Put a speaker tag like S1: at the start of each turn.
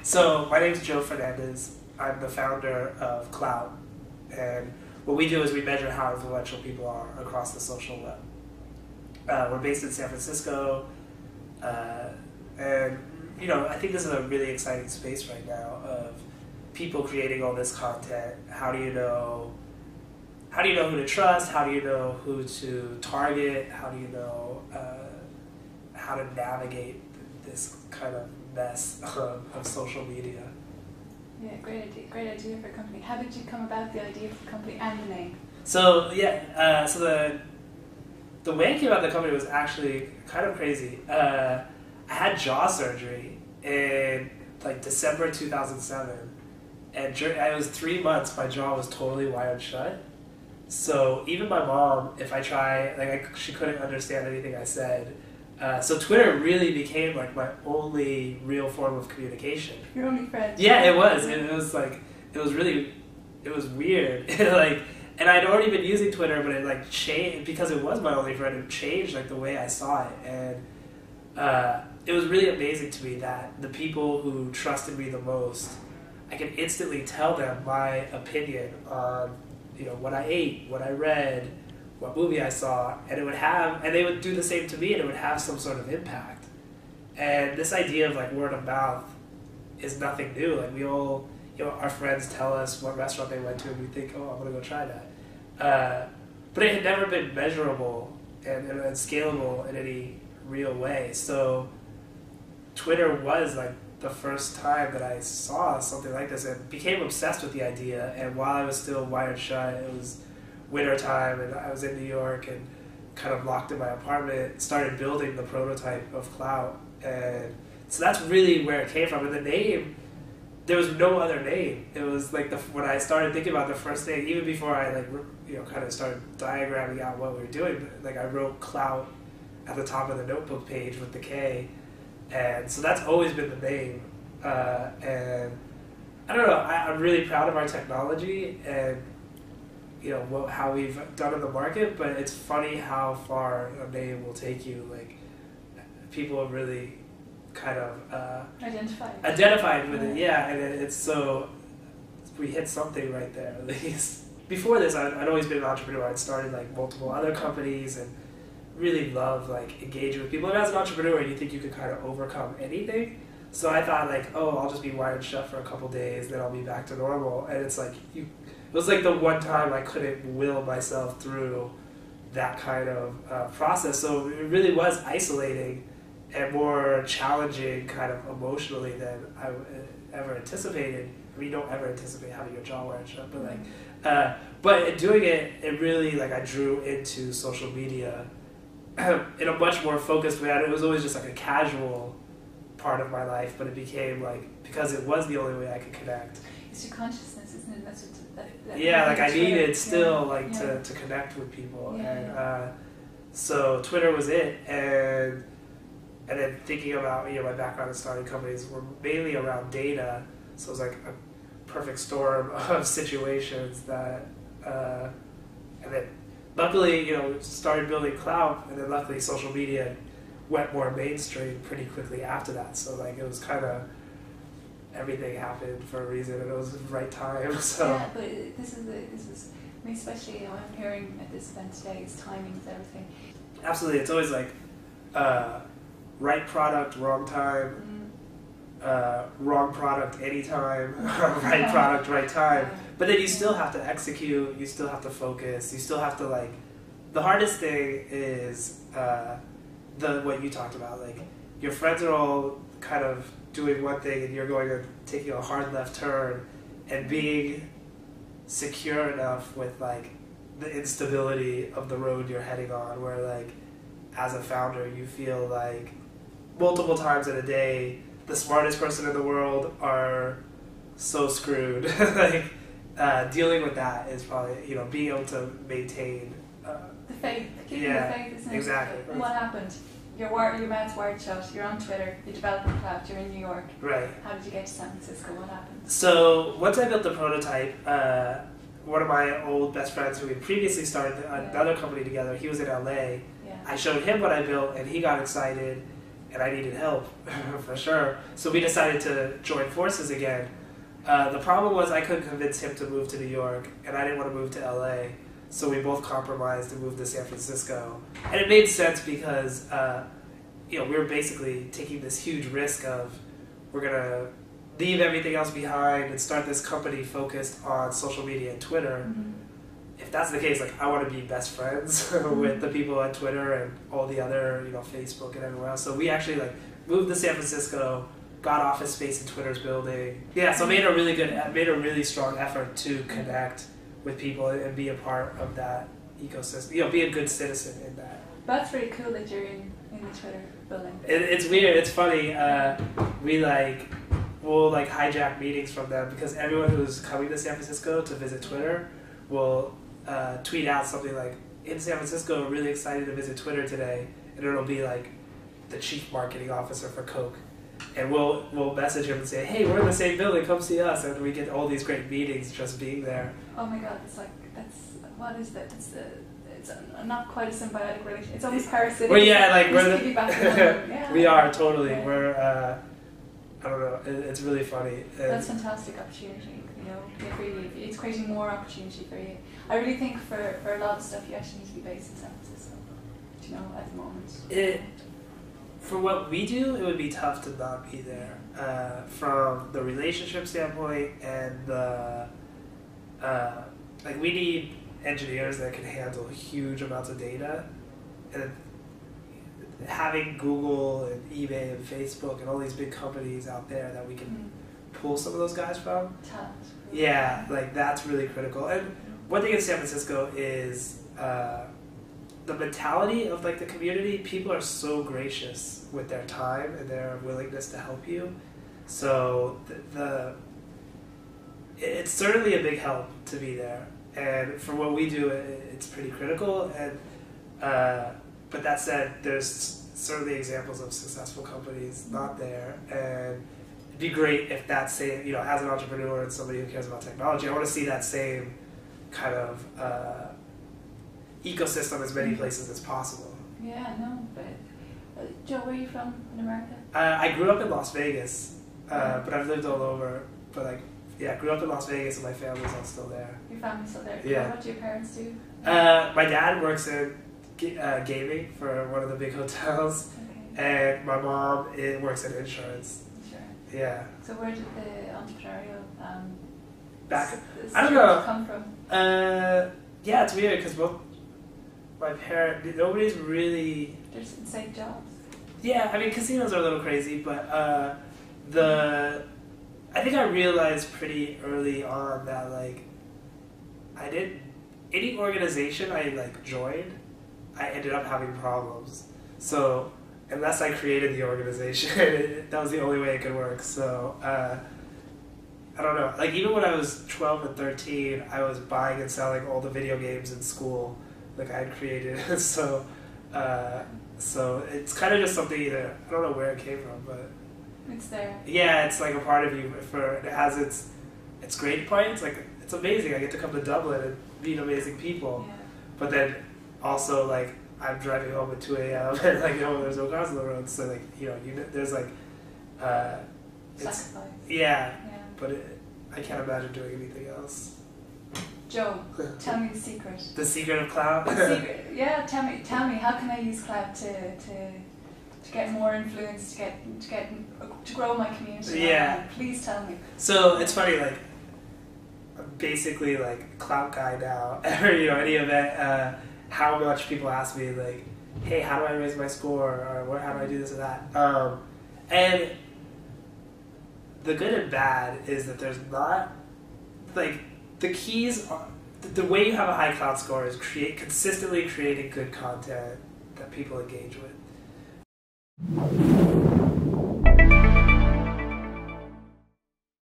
S1: So my name is Joe Fernandez. I'm the founder of Klout, and what we do is we measure how influential people are across the social web. We're based in San Francisco, and I think this is a really exciting space right now of people creating all this content. How do you know who to trust? How do you know who to target? How do you know how to navigate this kind of mess of social media?
S2: Yeah, great idea for a company. How did you come about the idea for the company and the name?
S1: So the way I came about the company was actually kind of crazy. I had jaw surgery in December 2007, and it was 3 months. My jaw was totally wired shut. So even my mom, if I try, she couldn't understand anything I said. So Twitter really became my only real form of communication.
S2: Your only friend.
S1: Yeah, it was. It was weird. And I'd already been using Twitter, but it changed because it was my only friend. It changed the way I saw it, and it was really amazing to me that the people who trusted me the most, I could instantly tell them my opinion on what I ate, what I read, what movie I saw, and they would do the same to me, and it would have some sort of impact. And this idea of word of mouth is nothing new. We all, our friends tell us what restaurant they went to, and we think, oh, I'm gonna go try that. But it had never been measurable and scalable in any real way. So Twitter was the first time that I saw something like this, and became obsessed with the idea. And while I was still wired shut, it was winter time, and I was in New York and kind of locked in my apartment, started building the prototype of Klout. And so that's really where it came from. And the name, there was no other name. It was when I started thinking about the first thing, even before I kind of started diagramming out what we were doing, I wrote Klout at the top of the notebook page with the K. And so that's always been the name. And I don't know, I'm really proud of our technology and how we've done in the market, but it's funny how far a name will take you. People have really kind of identified with it, yeah, and it's so we hit something right there at least. Before this, I'd always been an entrepreneur. I'd started multiple other companies and really loved engaging with people. And as an entrepreneur, you think you could kind of overcome anything. So I thought I'll just be wired shut for a couple days, then I'll be back to normal. And it's it was the one time I couldn't will myself through that kind of process. So it really was isolating and more challenging kind of emotionally than I ever anticipated. I mean, you don't ever anticipate having your jaw wired shut, but in doing it, it really I drew into social media in a much more focused way. It was always just a casual part of my life, but it became because it was the only way I could connect.
S2: It's your consciousness, isn't it? That's what.
S1: I needed still to connect with people, and so Twitter was it, and then thinking about my background in starting companies were mainly around data, so it was a perfect storm of situations that, and then luckily started building Klout, and then luckily social media went more mainstream pretty quickly after that. So it was kind of everything happened for a reason, and it was the right time. So
S2: yeah, but this is especially what I'm hearing at this event today is timing is everything.
S1: Absolutely, it's always right product, wrong time, wrong product anytime, right product, right time. But then you still have to execute, you still have to focus, you still have to the hardest thing is what you talked about. Your friends are all kind of doing one thing and you're taking a hard left turn, and being secure enough with the instability of the road you're heading on, where as a founder you feel multiple times in a day the smartest person in the world are so screwed. Dealing with that is probably being able to maintain
S2: the faith, keeping the faith, isn't it?
S1: Exactly.
S2: And what happened? Your mouth's wired shut, you're on Twitter, you're developing Klout, you're in New York.
S1: Right.
S2: How did you get to San Francisco? What happened?
S1: So once I built the prototype, one of my old best friends who had previously started another company together, he was in LA, I showed him what I built, and he got excited, and I needed help for sure. So we decided to join forces again. The problem was I couldn't convince him to move to New York, and I didn't want to move to LA. So we both compromised and moved to San Francisco, and it made sense because we were basically taking this huge risk of we're gonna leave everything else behind and start this company focused on social media and Twitter. Mm-hmm. If that's the case, like I want to be best friends with the people on Twitter and all the other, Facebook and everywhere else. So we actually moved to San Francisco, got office space in Twitter's building. Yeah, so made a really strong effort to connect with people and be a part of that ecosystem. Be a good citizen in that.
S2: That's really cool that you're in the Twitter building.
S1: It's weird. It's funny. We'll hijack meetings from them because everyone who's coming to San Francisco to visit Twitter will tweet out something like, in San Francisco, really excited to visit Twitter today, and it'll be the chief marketing officer for Coke, and we'll message him and say, hey, we're in the same building, come see us, and we get all these great meetings just being there.
S2: Oh my god, what is that? It's not quite a symbiotic relation. It's almost parasitic.
S1: Well, yeah,
S2: we're
S1: we are totally. Yeah. We're I don't know. It's really funny.
S2: That's fantastic opportunity. It's creating more opportunity for you. I really think for a lot of stuff you actually need to be based in San Francisco. At the moment.
S1: For what we do, it would be tough to not be there. From the relationship standpoint and the we need engineers that can handle huge amounts of data, and having Google and eBay and Facebook and all these big companies out there that we can pull some of those guys from. Yeah, that's really critical. And one thing in San Francisco is the mentality of the community. People are so gracious with their time and their willingness to help you. So it's certainly a big help to be there. And for what we do, it's pretty critical. And but that said, there's certainly examples of successful companies not there. And it'd be great if that same, as an entrepreneur and somebody who cares about technology, I want to see that same kind of ecosystem as many places as possible.
S2: Yeah, no, but Joe, where are you from in America?
S1: I grew up in Las Vegas, but I've lived all over. But grew up in Las Vegas and my family's all still there.
S2: Your family's still there?
S1: Yeah.
S2: What do your parents do?
S1: My dad works in gaming for one of the big hotels, and my mom works in insurance. Yeah. So
S2: where did the entrepreneurial
S1: I don't know.
S2: come from?
S1: Yeah, it's weird because both my parents, nobody's really.
S2: There's insane jobs.
S1: Yeah, I mean casinos are a little crazy, but I think I realized pretty early on that any organization I joined, I ended up having problems. So unless I created the organization, that was the only way it could work. So I don't know. Even when I was 12 and 13, I was buying and selling all the video games in school, I had created. So it's kind of just something I don't know where it came from, but
S2: it's there.
S1: Yeah, it's a part of you. It has its great points. It's amazing. I get to come to Dublin and meet amazing people. Yeah. But then also I'm driving home at 2 a.m. and there's no cars on the road. So there's
S2: sacrifice.
S1: Yeah. But I can't imagine doing anything else.
S2: Joe, tell me the secret.
S1: The secret of Klout?
S2: The secret. Yeah, tell me. How can I use Klout to get more influence, to grow my community?
S1: Yeah.
S2: Please tell me.
S1: So it's funny, I'm basically Klout guy now. Any event, how much people ask me hey, how do I raise my score, or how do I do this or that? And the good and bad is that there's not the keys are, the way you have a high Klout score is consistently creating good content that people engage with.